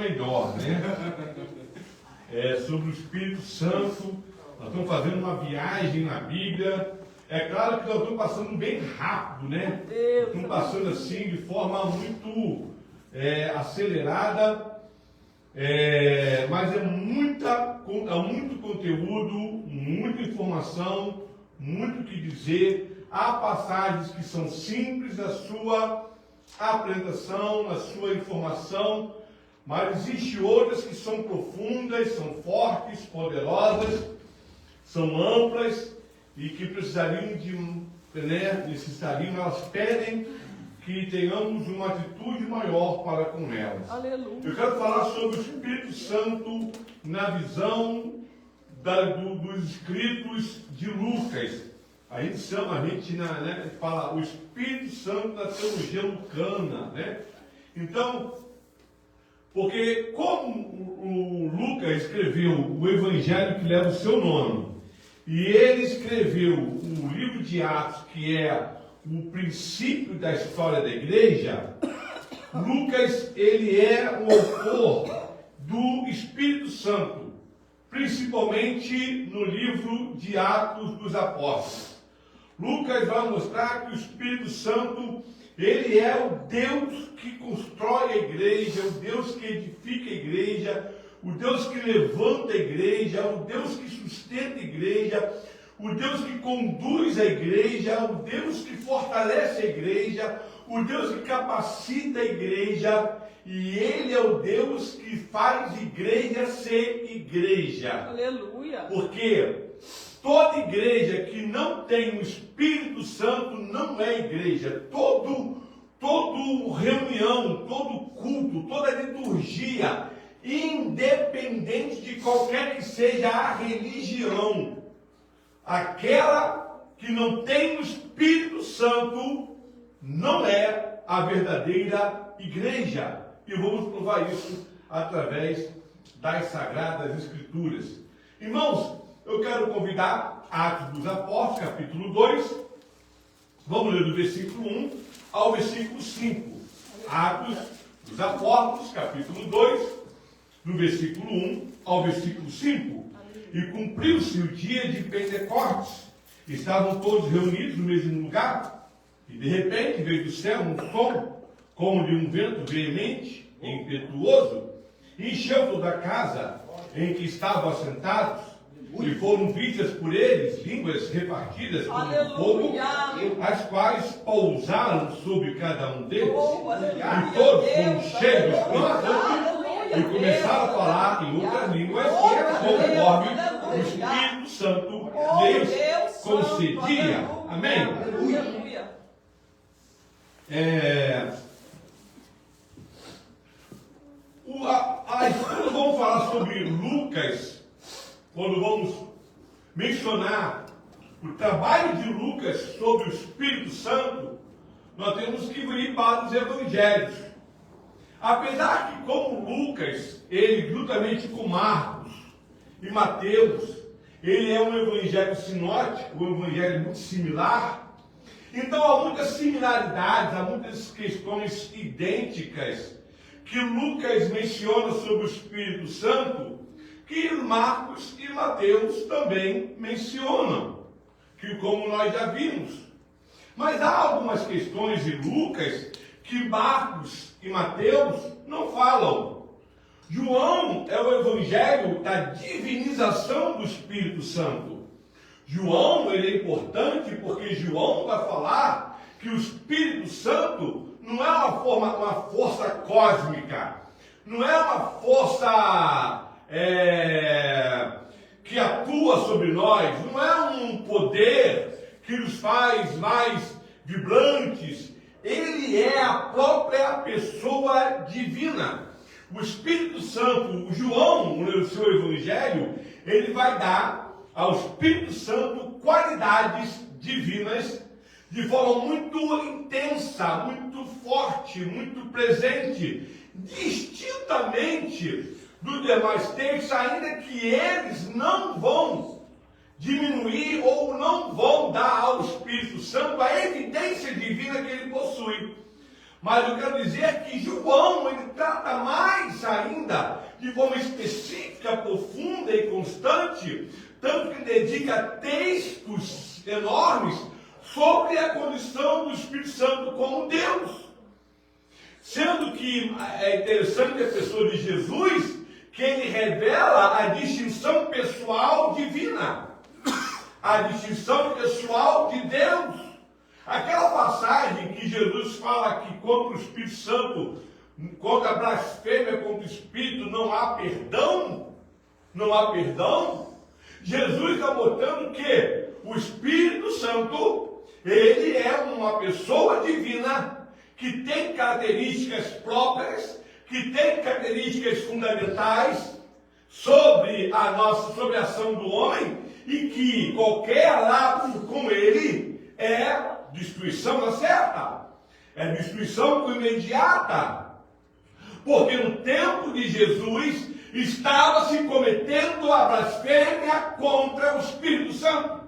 melhor, né? Sobre o Espírito Santo. Nós estamos fazendo uma viagem na Bíblia. É claro que nós estamos passando bem rápido, né? Estamos passando assim de forma muito acelerada, mas é muito conteúdo, muita informação, muito o que dizer. Há passagens que são simples na sua apresentação, na sua informação, mas existem outras que são profundas, são fortes, poderosas, são amplas e que precisariam elas pedem que tenhamos uma atitude maior para com elas. Aleluia. Eu quero falar sobre o Espírito Santo na visão dos escritos de Lucas. A gente fala o Espírito Santo da teologia lucana, né? Então, porque como o Lucas escreveu o evangelho que leva o seu nome, e ele escreveu o livro de Atos, que é o princípio da história da igreja, Lucas, ele é o autor do Espírito Santo, principalmente no livro de Atos dos Apóstolos. Lucas vai mostrar que o Espírito Santo, ele é o Deus que constrói a igreja, o Deus que edifica a igreja, o Deus que levanta a igreja, o Deus que sustenta a igreja, o Deus que conduz a igreja, o Deus que fortalece a igreja, o Deus que capacita a igreja, e Ele é o Deus que faz igreja ser igreja. Aleluia. Porque toda igreja que não tem o Espírito Santo não é igreja. Todo reunião, todo culto, toda liturgia, independente de qualquer que seja a religião, aquela que não tem o Espírito Santo não é a verdadeira igreja. E vamos provar isso através das Sagradas Escrituras. Irmãos, eu quero convidar Atos dos Apóstolos, capítulo 2. Vamos ler do versículo 1 ao versículo 5. Atos dos Apóstolos, capítulo 2, do versículo 1 ao versículo 5. E cumpriu-se o dia de Pentecostes. Estavam todos reunidos no mesmo lugar. E de repente veio do céu um som, como de um vento veemente e impetuoso, e encheu toda a casa em que estavam assentados. E foram vistas por eles línguas repartidas como fogo, as quais pousaram sobre cada um deles. E todos foram cheios do Espírito Santo e começaram a falar em outras línguas, conforme o Espírito Santo lhes concedia. Amém? Quando vamos falar sobre Lucas, quando vamos mencionar o trabalho de Lucas sobre o Espírito Santo, nós temos que vir para os evangelhos. Apesar que, como Lucas, ele juntamente com Marcos e Mateus, ele é um evangelho sinótico, um evangelho muito similar. Então há muitas similaridades, há muitas questões idênticas que Lucas menciona sobre o Espírito Santo, que Marcos e Mateus também mencionam, que como nós já vimos. Mas há algumas questões de Lucas que Marcos e Mateus não falam. João é o evangelho da divinização do Espírito Santo. João, ele é importante porque João vai falar que o Espírito Santo não é uma força cósmica, não é uma força que atua sobre nós, não é um poder que nos faz mais vibrantes. Ele é a própria pessoa divina. O Espírito Santo, o João, no seu evangelho, ele vai dar ao Espírito Santo qualidades divinas de forma muito intensa, muito forte, muito presente, distintamente dos demais textos, ainda que eles não vão diminuir ou não vão dar ao Espírito Santo a evidência divina que ele possui. Mas eu quero dizer que João, ele trata mais ainda, de forma específica, profunda e constante, tanto que dedica textos enormes sobre a condição do Espírito Santo como Deus. Sendo que é interessante a pessoa de Jesus, que ele revela a distinção pessoal divina, a distinção pessoal de Deus. Aquela passagem que Jesus fala que contra o Espírito Santo, contra a blasfêmia contra o Espírito, não há perdão, Jesus está mostrando que o Espírito Santo, ele é uma pessoa divina, que tem características próprias, que tem características fundamentais sobre a ação do homem, e que qualquer lapso com ele é destruição na certa, é destruição imediata, porque no tempo de Jesus estava se cometendo a blasfêmia contra o Espírito Santo.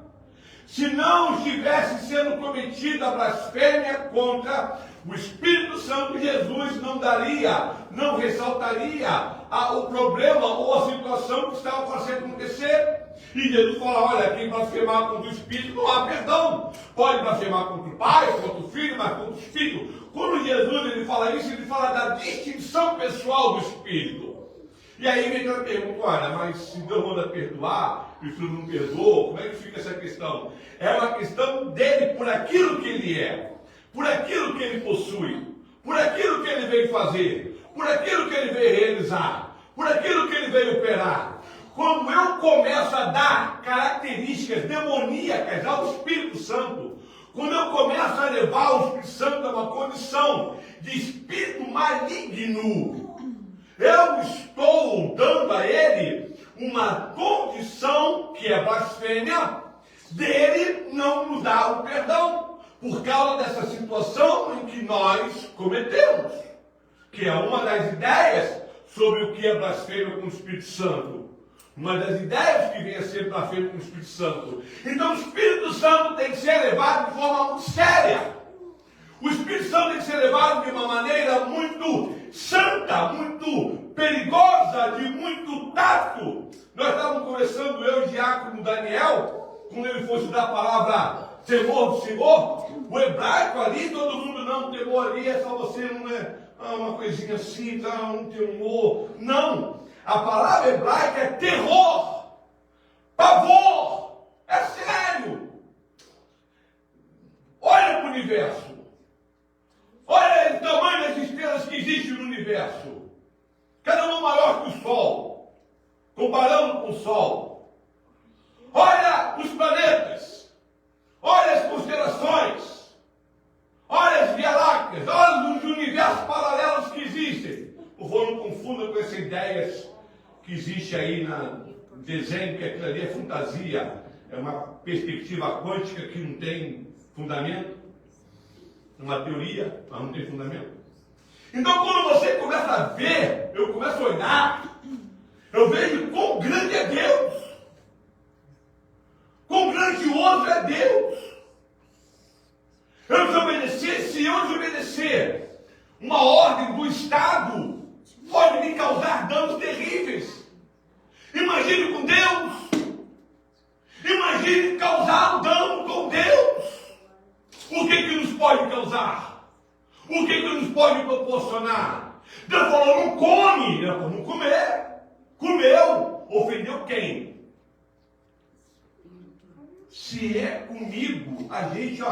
Se não estivesse sendo cometida a blasfêmia contra o Espírito Santo, Jesus não ressaltaria o problema ou a situação que estava para se acontecer. E Jesus fala, olha, quem blasfemar contra o Espírito não há perdão. Pode blasfemar contra o Pai, contra o Filho, mas contra o Espírito. Quando Jesus ele fala isso, ele fala da distinção pessoal do Espírito. E aí vem aquela pergunta, olha, mas se Deus manda perdoar, e o Filho não perdoa, como é que fica essa questão? É uma questão dele por aquilo que ele é, por aquilo que ele possui, por aquilo que ele veio fazer, por aquilo que ele veio realizar, por aquilo que ele veio operar. Quando eu começo a dar características demoníacas ao Espírito Santo, quando eu começo a levar o Espírito Santo a uma condição de espírito maligno, eu estou dando a ele uma condição que é blasfêmia, dele não nos dar o perdão, por causa dessa situação em que nós cometemos, que é uma das ideias sobre o que é blasfêmia com o Espírito Santo. Uma das ideias que vem a ser blasfêmia com o Espírito Santo. Então o Espírito Santo tem que ser levado de forma muito séria. O Espírito Santo tem que ser levado de uma maneira muito santa, muito perigosa, de muito tato. Nós estávamos conversando, eu e o diácono Daniel, quando ele fosse dar a palavra temor do Senhor, o hebraico ali, todo mundo, não, temor ali é só você, não é uma coisinha assim, tá, um temor. Não, a palavra hebraica é terror, pavor, é sério. Olha para o universo. Olha o tamanho das estrelas que existem no universo. Cada uma maior que o Sol, comparando com o Sol. Olha os planetas. Olha as constelações. Olha as Via Lácteas. Olha os universos paralelos que existem. Por favor, não confunda com essas ideias que existe aí no desenho, que aquilo ali é fantasia. É uma perspectiva quântica que não tem fundamento. Uma teoria, mas não tem fundamento. Então, quando você começa a ver, eu começo a olhar, eu vejo quão grande é Deus, quão grandioso é Deus. Eu desobedecer, se eu desobedecer uma ordem do Estado, pode me causar danos terríveis. Imagine com Deus. Imagine causar um dano com Deus. O que nos pode causar? O que nos pode proporcionar? Deus falou, não come. Deus falou, não comer. Comeu. Ofendeu quem? Se é comigo, a gente,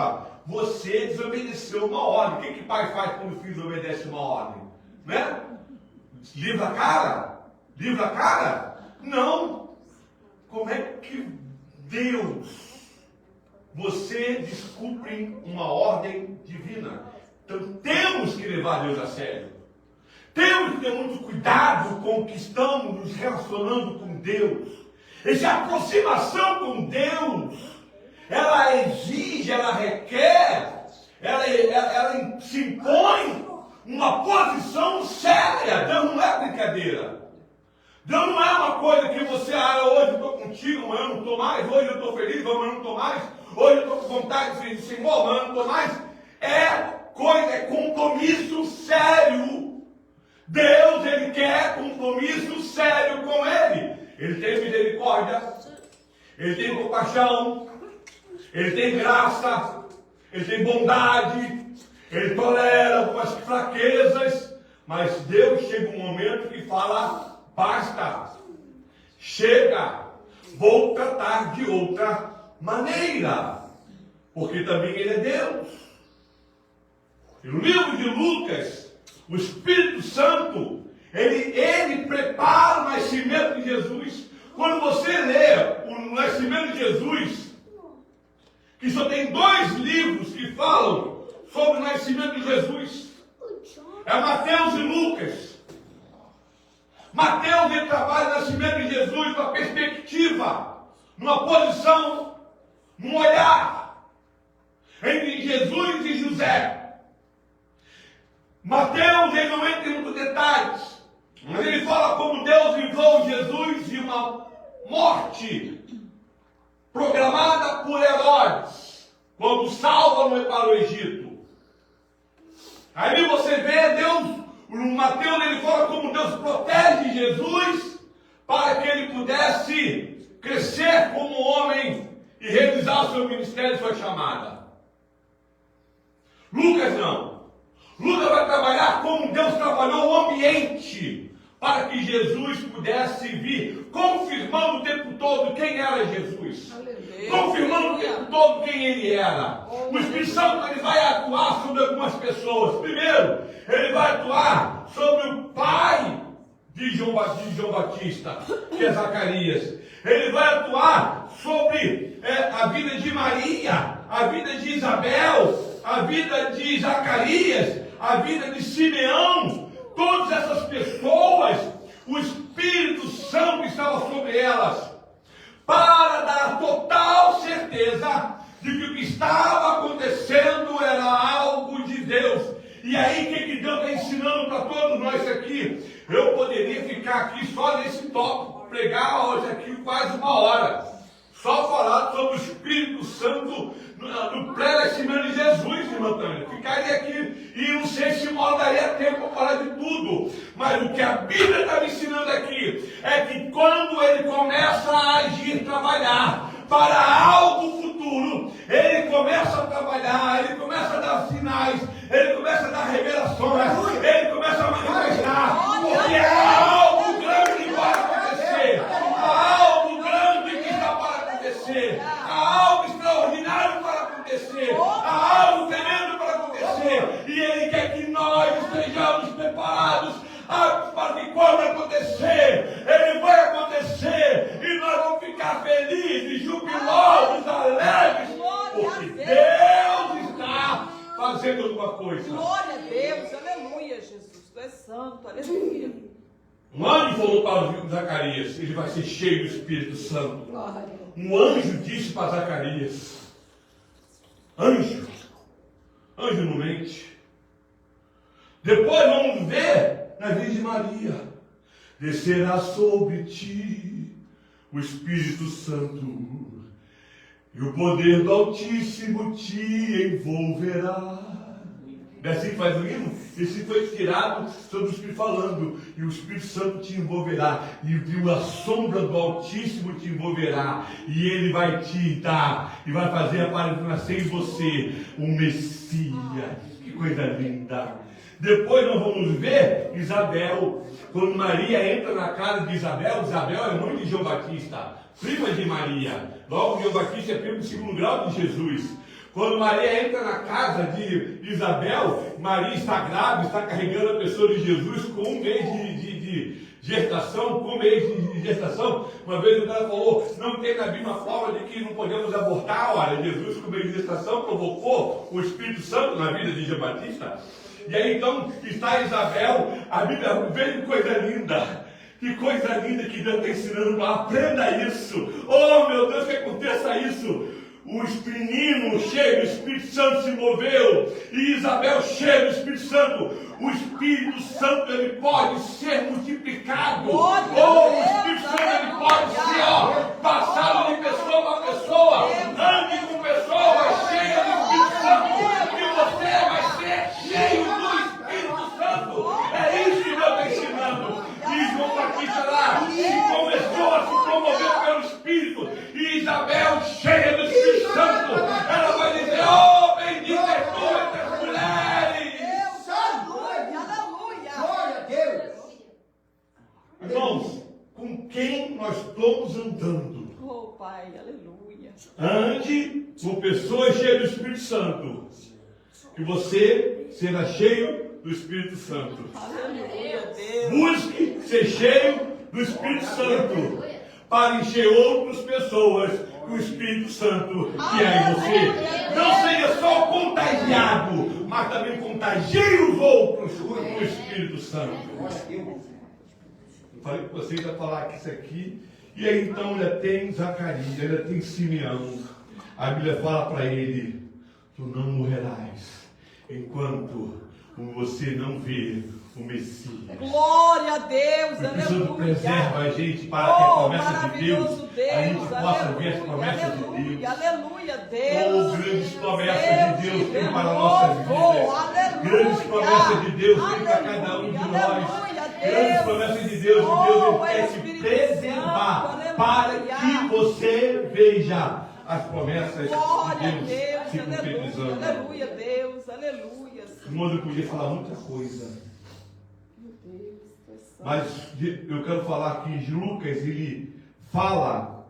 você desobedeceu uma ordem. O que pai faz quando o filho desobedece uma ordem? Né? Livra a cara? Livra a cara? Não. Como é que Deus... Você descumpre uma ordem divina. Então temos que levar Deus a sério. Temos que ter muito cuidado com o que estamos nos relacionando com Deus. Essa aproximação com Deus, ela exige, ela requer, ela se impõe uma posição séria. Deus não é brincadeira. Deus não é uma coisa que você, hoje eu estou contigo, amanhã eu não estou mais, hoje eu estou feliz, amanhã eu não estou mais, hoje eu estou com vontade de Senhor, amanhã eu não estou mais. É coisa, é compromisso sério. Deus, Ele quer compromisso sério com Ele. Ele tem misericórdia, Ele tem compaixão, Ele tem graça, Ele tem bondade, Ele tolera algumas fraquezas, mas Deus chega um momento que fala, basta, chega, vou tratar de outra maneira, porque também Ele é Deus. E no livro de Lucas, o Espírito Santo, ele prepara o nascimento de Jesus. Quando você lê o nascimento de Jesus, que só tem 2 livros que falam sobre o nascimento de Jesus, é Mateus e Lucas. Mateus, ele trabalha o nascimento de Jesus numa perspectiva, numa posição, num olhar entre Jesus e José. Mateus, ele não entra em muitos detalhes, mas ele fala como Deus livrou Jesus de uma morte programada por Herodes, quando salva para o Egito. Aí você vê Deus, no Mateus ele fala como Deus protege Jesus para que ele pudesse crescer como homem e realizar o seu ministério e sua chamada. Lucas não. Lucas vai trabalhar como Deus trabalhou o ambiente para que Jesus pudesse vir, confirmando o tempo todo quem era Jesus. Aleluia. Confirmando o tempo todo quem ele era. O Espírito Santo ele vai atuar sobre algumas pessoas. Primeiro, ele vai atuar sobre o pai de João Batista, que é Zacarias. Ele vai atuar sobre a vida de Maria, a vida de Isabel, a vida de Zacarias, a vida de Simeão. Todas essas pessoas, o Espírito Santo estava sobre elas, para dar total certeza de que o que estava acontecendo era algo de Deus. E aí, o que Deus está ensinando para todos nós aqui? Eu poderia ficar aqui só nesse tópico, pregar hoje aqui quase 1 hora, só falar sobre o Espírito Santo no pré-nascimento de Jesus, irmã Tânia. Ficaria aqui e não sei se mal daria tempo para falar de tudo. Mas o que a Bíblia está me ensinando aqui é que quando ele começa a agir, trabalhar para algo futuro, ele começa a trabalhar, ele começa a dar sinais, ele começa a dar revelações, ele começa a manifestar, porque há algo grande que vai acontecer, há algo grande que está para acontecer, há algo extraordinário para acontecer, há algo tremendo para acontecer, e ele quer que nós estejamos preparados para que quando acontecer, ele vai acontecer, e nós vamos ficar felizes, jubilosos, alegres, porque Deus está fazendo alguma coisa. Glória a Deus, aleluia, Jesus, tu és santo, aleluia. Um anjo falou para Zacarias, ele vai ser cheio do Espírito Santo. Um anjo disse para Zacarias, anjo não mente. Depois vamos ver na Virgem Maria, descerá sobre ti o Espírito Santo, e o poder do Altíssimo te envolverá. Não é assim que faz o hino? Esse foi tirado sobre o Espírito falando, e o Espírito Santo te envolverá, e a sombra do Altíssimo te envolverá, e ele vai te dar, e vai fazer aparecer em você um Messias. Que coisa linda! Depois nós vamos ver Isabel. Quando Maria entra na casa de Isabel, Isabel é mãe de João Batista, prima de Maria. Logo, João Batista é primo do 2º grau de Jesus. Quando Maria entra na casa de Isabel, Maria está grávida, está carregando a pessoa de Jesus com 1 mês de gestação, com 1 mês de gestação. Uma vez o cara falou, não tem na Bíblia uma forma de que não podemos abortar. Olha, Jesus com 1 mês de gestação provocou o Espírito Santo na vida de João Batista. E aí então está Isabel, a Bíblia vê que coisa linda. Que coisa linda que Deus está ensinando. Aprenda isso. Oh meu Deus, que aconteça isso. O menino cheio do Espírito Santo se moveu, e Isabel cheia do Espírito Santo. O Espírito Santo ele pode ser multiplicado. O Espírito Santo ele pode ser passado de pessoa para pessoa. Ande com pessoas cheias do Espírito Santo, e você vai ser Irmãos, com quem nós estamos andando? Oh, Pai, aleluia. Ande com pessoas cheias do Espírito Santo. Que você será cheio do Espírito Santo. Aleluia, Deus. Busque ser cheio do Espírito Santo. Para encher outras pessoas com o Espírito Santo que é em você. Não seja só contagiado, mas também contagie os outros com o Espírito Santo. Eu falei com vocês a falar que isso aqui. E aí então ainda tem Zacarias, ainda tem Simeão. A Bíblia fala para ele: tu não morrerás enquanto você não vê o Messias. Glória a Deus, O Espírito Santo aleluia. preserva a gente para que a promessa de Deus, maravilhoso a gente possa ver as aleluia, promessas de aleluia, Deus. aleluia, Deus. Oh, grandes promessas de Deus tem para a nossa vida. Aleluia. Grandes promessas de Deus tem para cada um de nós. Aleluia, Grandes Deus. promessas de Deus, Oh, ele quer se Espírito preservar Santo, para aleluia. que você veja as promessas Glória a de Deus Deus, se aleluia, concretizando. aleluia, Deus, aleluia. Irmão, eu podia falar muita coisa. Meu Deus, tu és santo. Mas eu quero falar que Lucas, ele fala,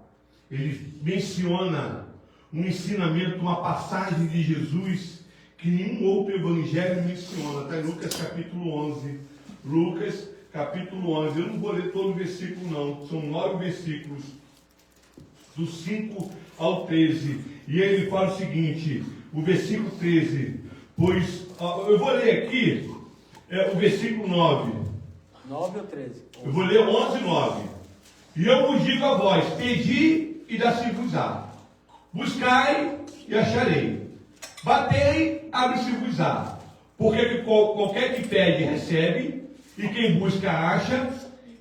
ele menciona um ensinamento, uma passagem de Jesus que nenhum outro evangelho menciona. Está em Lucas capítulo 11. Lucas capítulo 11. Eu não vou ler todo o versículo não, são 9 versículos, do 5 ao 13. E ele fala o seguinte, o versículo 13, pois, eu vou ler aqui, o versículo 9. 9 ou 13? Eu vou ler 11, 9. E eu vos digo a vós, pedi e dá-se-vos-á. Buscai e acharei. Batei, abre-se-vos-á. Porque qualquer que pede, recebe. E quem busca, acha.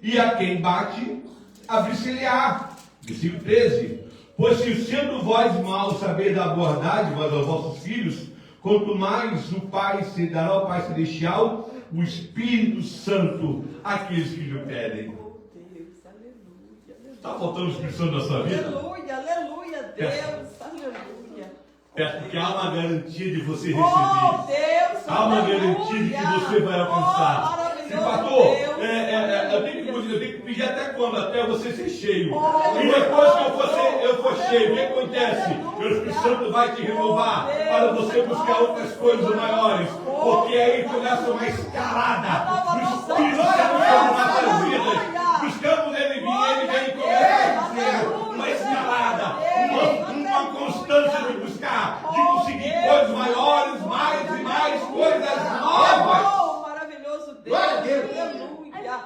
E a quem bate, abre-se-lhe-á. Versículo 13. Pois se sendo vós maus saber da boa dádiva aos vossos filhos, quanto mais o Pai se dará ao Pai Celestial o Espírito Santo àqueles que lhe pedem. Oh, Deus, aleluia, aleluia. Está faltando o Espírito Santo na sua vida? Aleluia, aleluia, Deus, aleluia. Porque há uma garantia de você Oh, receber. Deus, Há uma aleluia. garantia de que você vai alcançar. Oh, E maravilhoso, pastor, Deus, eu tenho que pedir até quando? Até você ser cheio. Oh, E depois que eu for cheio, o que acontece? O Espírito Santo vai te renovar para você buscar outras coisas maiores. Porque aí começa uma escalada do Espírito Santo sobre nossas vidas. Buscamos ele vir, ele vem e começa a dizer uma escalada, uma constância de buscar, de conseguir coisas maiores, mais e mais coisas novas. Oh, maravilhoso Deus, aleluia.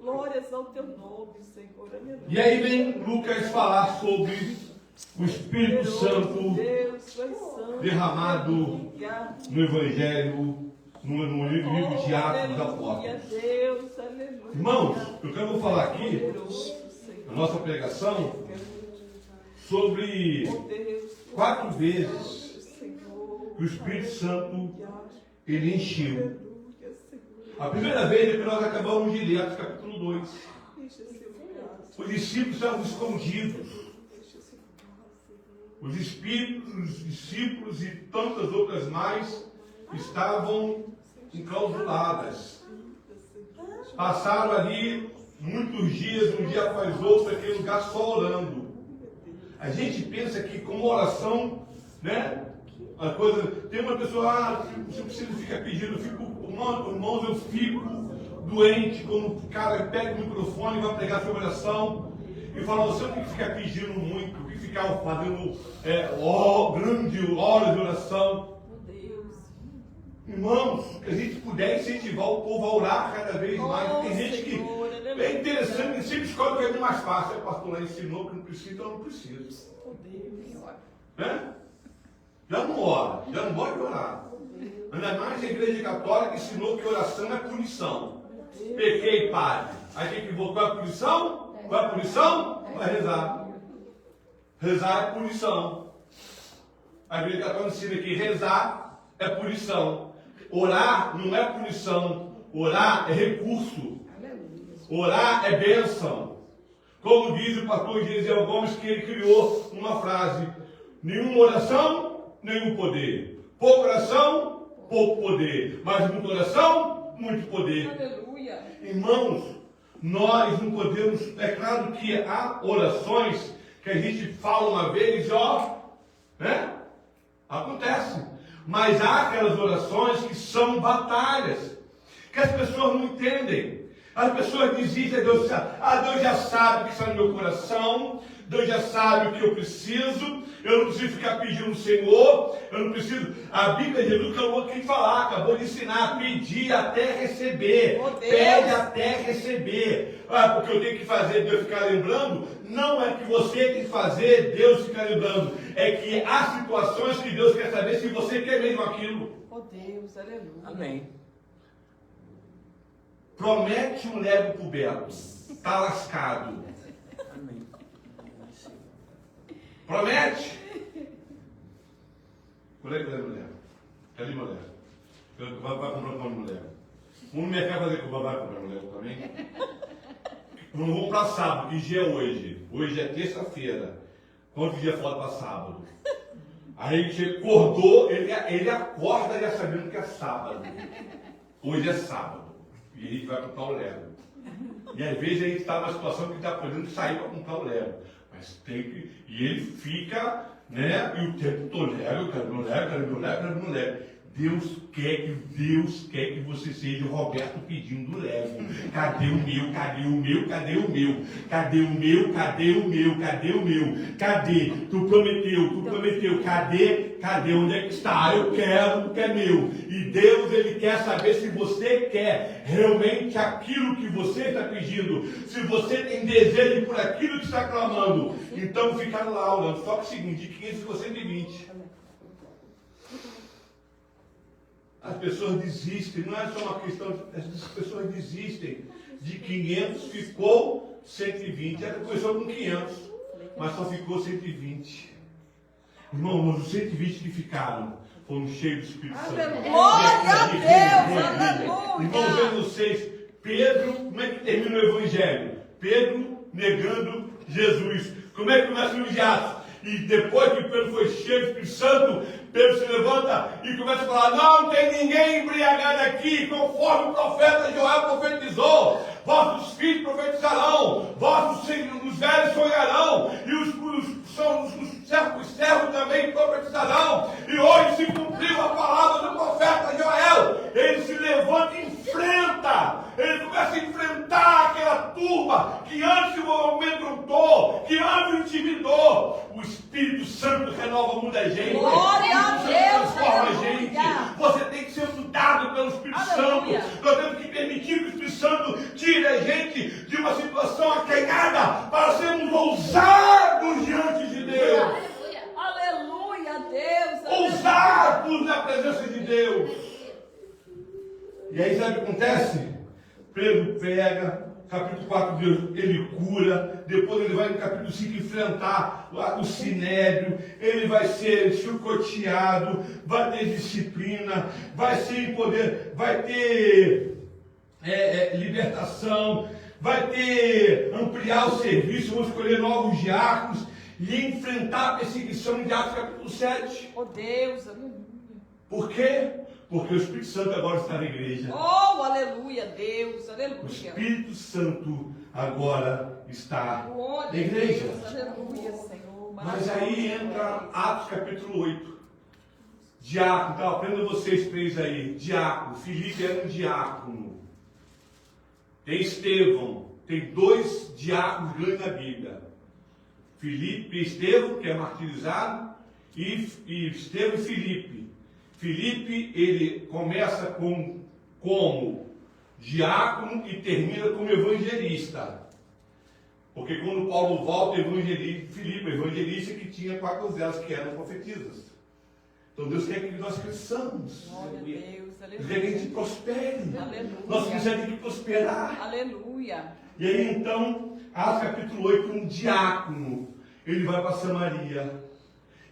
Glórias ao teu nome, Senhor, aleluia. E aí vem Lucas falar sobre o Espírito Santo Deus, tu és santo, derramado aleluia. no Evangelho, no livro de Atos dos Aleluia, Apóstolos. Deus, aleluia. Irmãos, eu quero falar aqui, Poderoso, Senhor. na nossa pregação, sobre Oh, Deus, 4 vezes Senhor. que o Espírito Santo ele encheu. Aleluia, Senhor. A primeira vez é que nós acabamos de ler, Atos capítulo 2. Deixa seu lugar, Os discípulos estavam escondidos. deixa seu lugar, Senhor. Os espíritos, os discípulos e tantas outras mais estavam enclausuradas. Passaram ali muitos dias, um dia após outro, aquele lugar só orando. A gente pensa que com oração, né? A coisa, tem uma pessoa, você precisa ficar pedindo, irmãos, eu fico doente quando o cara pega o microfone e vai pregar sobre oração e fala, você não tem que ficar pedindo muito, tem que ficar fazendo grande horas de oração. Meu Deus. Irmãos, que a gente puder incentivar o povo a orar cada vez mais. Oh, Tem gente que Senhor, aleluia. é interessante, ele sempre escolhe o caminho mais fácil. O pastor lá ensinou que não precisa, então eu não preciso. Oh, Deus. Né? Já não ora, já não pode orar. Ainda mais a igreja católica ensinou que oração é punição. Pequei, padre. Aí tem que voltar a punição? Qual é a punição? Vai rezar. Rezar é punição. A igreja católica ensina que rezar é punição. Orar não é punição. Orar é recurso. Orar é bênção. Como diz o pastor Gisel Gomes, que ele criou uma frase: nenhuma oração, nenhum poder. Pouca oração, pouco poder. Mas muita oração, muito poder. Aleluia. Irmãos, nós não podemos, é claro que há orações que a gente fala uma vez e né? Acontece. Mas há aquelas orações que são batalhas, que as pessoas não entendem. As pessoas dizem a Deus, Deus já sabe o que está no meu coração, Deus já sabe o que eu preciso não preciso ficar pedindo ao Senhor, eu não preciso. A Bíblia de Jesus acabou de falar, acabou de ensinar, pedir até receber, pede até receber. Porque eu tenho que fazer Deus ficar lembrando, não é que você tem que fazer Deus ficar lembrando, é que há situações que Deus quer saber se você quer mesmo aquilo. Oh Deus, aleluia. Amém. Promete um lego pro Belo, está lascado. Amém. Promete? Qual é que leva o lego? Cadê meu lego? Vai comprar um mulher. No mercado fazer que o babá comprar um lego também. Não vamos para sábado, que dia é hoje? Hoje é terça-feira. Quantos dias falta para sábado? Aí você acordou, ele acorda já sabendo que é sábado. Hoje é sábado. E a gente vai comprar o Lego. E às vezes a gente está numa situação que está podendo sair para comprar o Lego. Mas tem que. E ele fica, né? E o tempo todo, Lego, quero meu Lego, quero meu Lego, quero meu Lego. Deus quer que você seja o Roberto pedindo Lego. Cadê o meu? Cadê o meu? Cadê o meu? Cadê o meu? Cadê o meu? Cadê o meu? Cadê? Tu prometeu. Cadê? Onde é que está? Eu quero porque é meu. E Deus, Ele quer saber se você quer realmente aquilo que você está pedindo. Se você tem desejo por aquilo que está clamando. Então fica lá, Aula. Só que o seguinte, de 15 a 120. As pessoas desistem, não é só uma questão, as pessoas desistem. De 500 ficou 120. Ela começou com 500, mas só ficou 120. Irmãos, os 120 que ficaram foram cheios do Espírito Santo. Glória a Deus, aleluia. Irmãos, vendo vocês, Pedro, como é que termina o Evangelho? Pedro negando Jesus. Como é que começa o Atos? E depois que Pedro foi cheio do Espírito Santo, Pedro se levanta e começa a falar: não tem ninguém embriagado aqui, conforme o profeta Joel profetizou. Vossos filhos profetizarão, vossos os velhos sonharão, e os servos também profetizarão. E hoje se cumpriu a palavra do profeta Joel. Ele se levanta e enfrenta. Ele começa a enfrentar aquela turma que antes o amedrontou, que antes o intimidou. O Espírito Santo renova muita gente. Glória a Deus, transforma a gente. Você tem que ser mudado pelo Espírito Aleluia. Santo. Nós temos que permitir que o Espírito Santo tire a gente de uma situação acanhada para sermos ousados diante de Deus. Aleluia, Deus. Ousados na presença de Deus. E aí sabe o que acontece? Pedro pega, capítulo 4, Deus, ele cura, depois ele vai no capítulo 5 enfrentar o sinédrio, ele vai ser chicoteado, vai ter disciplina, vai ser em poder, vai ter libertação, vai ter ampliar o serviço, vão escolher novos diáconos e enfrentar a perseguição de Atos capítulo 7. Oh Deus, aleluia. Por quê? Porque o Espírito Santo agora está na igreja. Oh, aleluia, Deus, O aleluia. Espírito Santo agora está Glória na igreja. a Deus, aleluia, Senhor. Mas aí entra Atos capítulo 8. Diácono, tá? Aprenda vocês três aí. Diácono. Filipe era um diácono. Tem Estevão. Tem dois diáconos grandes na Bíblia. Filipe e Estevão, que é martirizado, e Estevão e Filipe. Filipe, ele começa como diácono e termina como evangelista. Porque quando Paulo volta, Filipe, evangelista, que tinha 4 delas que eram profetisas. Então Deus quer que nós cresçamos. Glória a Deus, aleluia. Deus quer que a gente prospere. Aleluia. Nós precisamos que prosperar. Aleluia. E aí então, Atos capítulo 8, um diácono, ele vai para Samaria.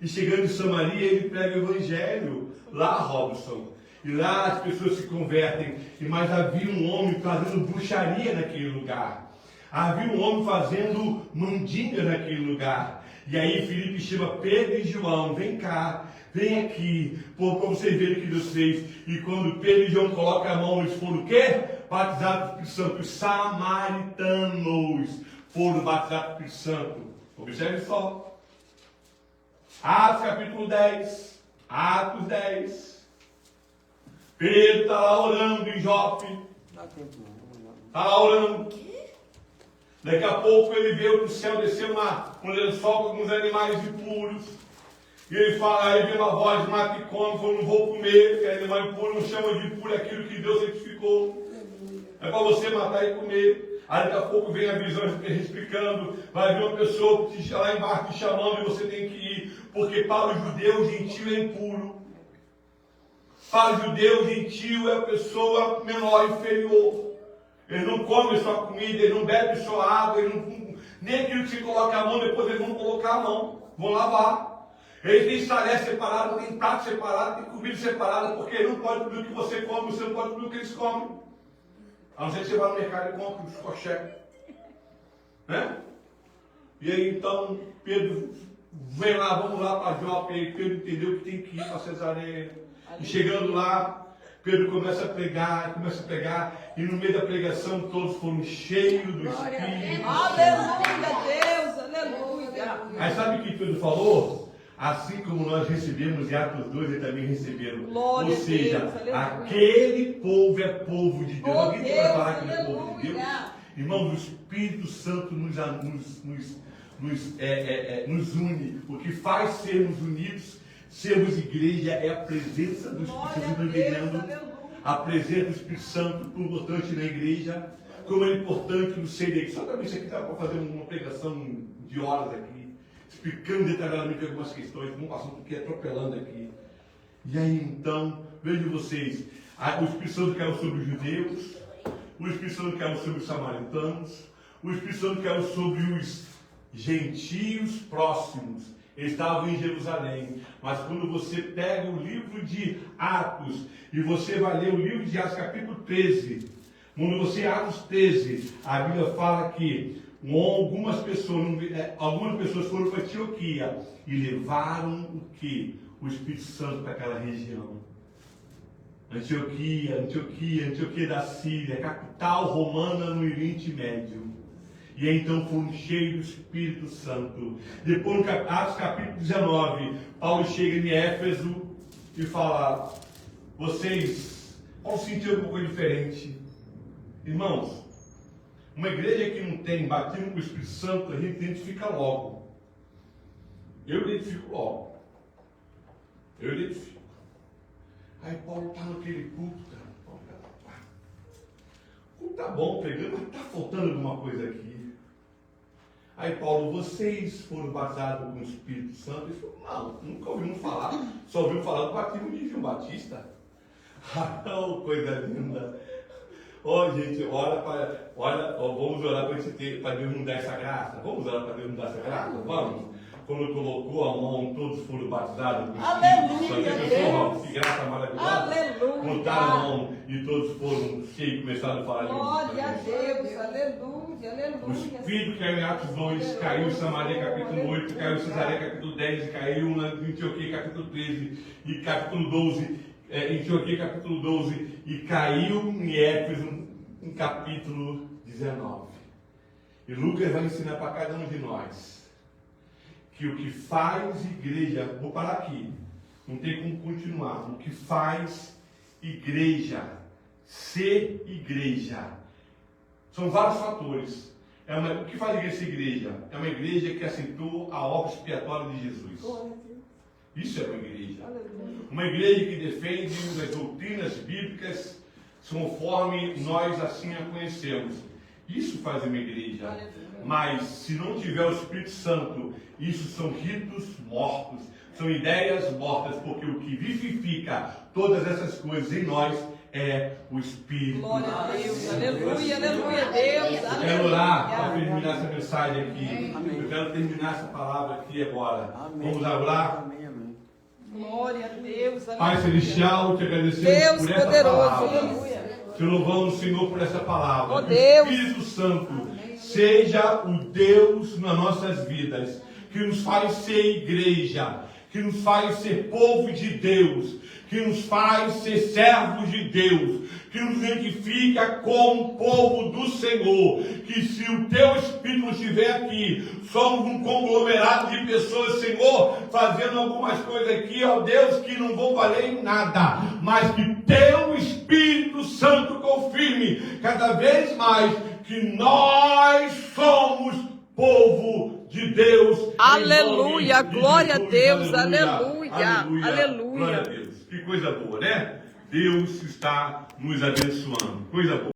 E chegando em Samaria, ele prega o evangelho lá, Robson. E lá as pessoas se convertem. Mas havia um homem fazendo bruxaria naquele lugar. Havia um homem fazendo mandinga naquele lugar. E aí Filipe chama Pedro e João: vem cá, vem aqui, para vocês verem o que Deus fez. E quando Pedro e João colocam a mão, eles foram o quê? batizados do Espírito Santo. Os samaritanos foram batizados do Espírito Santo. Observe só. Atos capítulo 10. Atos 10. Pedro está lá orando em Jope. Dá tempo não. Está lá orando. Daqui a pouco ele vê do céu descer um lençol com alguns animais impuros. E ele fala, aí vem uma voz, mata e come, eu não vou comer, que animal impuro não chama de impuro aquilo que Deus santificou. É para você matar e comer. Aí daqui a pouco vem a visão explicando, vai vir uma pessoa lá embaixo te chamando e você tem que ir, porque para o judeu, o gentio é impuro. Para o judeu, o gentio é a pessoa menor, inferior. Ele não come sua comida, ele não bebe sua água, ele não, nem aquilo que você coloca a mão, depois eles vão colocar a mão, vão lavar. Ele tem salé separado, tem prato separado, tem comida separada, porque ele não pode comer o que você come, você não pode comer o que eles comem. A não ser que você vá no mercado e compre os coxé. Né? E aí então, Pedro, vem lá, vamos lá para Jope, e Pedro entendeu que tem que ir para Cesareia. E chegando lá, Pedro começa a pregar, e no meio da pregação todos foram cheios do Espírito. Aleluia, Deus, aleluia. Aí sabe o que Pedro falou? Assim como nós recebemos em Atos 2, eles também receberam. Glória Ou seja, a Deus, aleluia. aquele povo é povo de Deus. Oh, Alguém tem para falar que Deus, ele é povo de Deus? aleluia. Irmão, o Espírito Santo nos une. O que faz sermos unidos, sermos igreja, é a presença do Espírito Santo entendendo. A presença do Espírito Santo, importante na igreja, como é importante no seio da igreja. Só também isso aqui dá para fazer uma pregação de horas aqui, explicando detalhadamente algumas questões, um assunto que é atropelando aqui. E aí então, vejam vocês, o Espírito Santo caiu sobre os judeus, o Espírito Santo caiu sobre os samaritanos, o Espírito Santo caiu sobre os gentios próximos. Eles estavam em Jerusalém, mas quando você pega o livro de Atos e você vai ler o livro de Atos capítulo 13, quando você Atos 13, a Bíblia fala que algumas pessoas foram para Antioquia e levaram o que? O Espírito Santo para aquela região. Antioquia da Síria, capital romana no Oriente Médio. E então foram cheios do Espírito Santo. Depois, no Atos capítulo 19, Paulo chega em Éfeso e fala: Paulo sentiu alguma coisa diferente. Irmãos, uma igreja que não tem batismo com o Espírito Santo, a gente identifica logo. Eu identifico logo. Aí Paulo está naquele culto, cara. O culto está bom, pregando, mas está faltando alguma coisa aqui. Aí Paulo, vocês foram batizados com o Espírito Santo? Ele falou, não, nunca ouvimos falar, só ouvimos falar do batismo de João Batista. Oh, coisa linda. Gente, vamos orar para Deus nos dar essa graça. Vamos orar para Deus nos dar essa graça? Vamos? Quando colocou a mão, todos foram batizados com o Espírito Santo. Que graça maravilhosa. Aleluia. Botaram a mão e todos foram cheios e começaram a falar de Glória a Deus, aleluia. O Espírito caiu em Atos 2, caiu em Samaria capítulo 8, caiu em Cesareia capítulo 10, caiu em Antioquia capítulo 13 e capítulo 12, em Antioquia capítulo 12 e caiu em Éfeso em capítulo 19. E Lucas vai ensinar para cada um de nós que o que faz igreja, vou parar aqui, não tem como continuar, o que faz igreja, ser igreja, são vários fatores. O que faz a igreja ser igreja? É uma igreja que aceitou a obra expiatória de Jesus. Isso é uma igreja. Uma igreja que defende as doutrinas bíblicas conforme nós assim a conhecemos. Isso faz uma igreja. Mas se não tiver o Espírito Santo, isso são ritos mortos, são ideias mortas, porque o que vivifica todas essas coisas em nós é o Espírito. Glória a Deus, aleluia, Deus. Eu quero orar para terminar essa mensagem aqui. Eu quero terminar essa palavra aqui agora. Vamos orar? Glória a Deus, aleluia. Pai Celestial, te agradecemos Deus por essa poderoso, palavra. aleluia. Te louvamos, Senhor, por essa palavra. Oh, que Deus. o Espírito Santo seja o Deus nas nossas vidas, que nos faz ser igreja, que nos faz ser povo de Deus, que nos faz ser servos de Deus, que nos identifica como povo do Senhor, que se o teu Espírito estiver aqui, somos um conglomerado de pessoas, Senhor, fazendo algumas coisas aqui, ó Deus, que não vão valer em nada, mas que teu Espírito Santo confirme cada vez mais que nós somos povo de Deus. Aleluia, glória a Jesus. Deus, Aleluia, aleluia, aleluia. Glória a Deus. Que coisa boa, né? Deus está nos abençoando. Coisa boa.